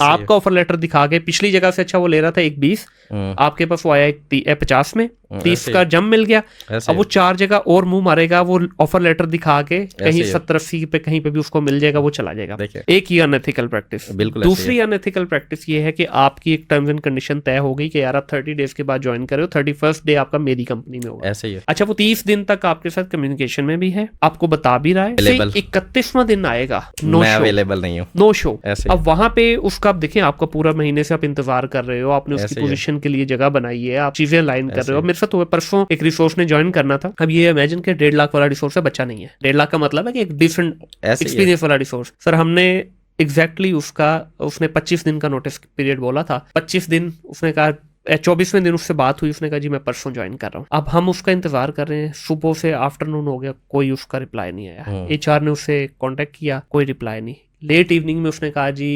आपका offer letter दिखा के पिछली जगह से अच्छा वो ले रहा था 1.20, आपके पास वो आया 50 में, 30 का जम मिल गया। अब वो 4 जगह और मुंह मारेगा, वो ऑफर लेटर दिखा के कहीं 70-80 पे कहीं पे भी उसको मिल जाएगा, वो चला जाएगा। एक ही अनएथिकल प्रैक्टिस। दूसरी अनएथिकल प्रैक्टिस ये है कि आपकी एक टर्म्स एंड कंडीशन तय हो गई कि यार आप 30 डेज के बाद ज्वाइन कर रहे हो, 31st डे आपका मेरी कंपनी में होगा। ऐसे ही है। अच्छा, वो 30 दिन तक आपके साथ कम्युनिकेशन में भी है, आपको बता भी रहा है, 31वां दिन आएगा नो शो, अवेलेबल नहीं हूँ, नो शो। अब वहां पे उसका आप देखें, आपका पूरा महीने से आप इंतजार कर रहे हो, आपने उसकी पोजीशन के लिए जगह बनाई है, आप चीजें लाइन कर रहे हो। मेरे साथ हुए परसों एक रिसोर्स ने ज्वाइन करना था। अब ये इमेजिन के 1.5 लाख वाला रिसोर्स है, बच्चा नहीं है। 1.5 लाख का मतलब है कि एक डिफरेंट एक्सपीरियंस वाला रिसोर्स। सर हमने एग्जैक्टली उसने 25 दिन का नोटिस पीरियड बोला था, 25 दिन उसने कहा, 24वें दिन उससे बात हुई, उसने कहा जी मैं परसों ज्वाइन कर रहा हूँ। अब हम उसका इंतजार कर रहे हैं, सुबह से आफ्टरनून हो गया, कोई उसका रिप्लाई नहीं आया। HR ने उससे कांटेक्ट किया, कोई रिप्लाई नहीं। लेट इवनिंग में उसने कहा जी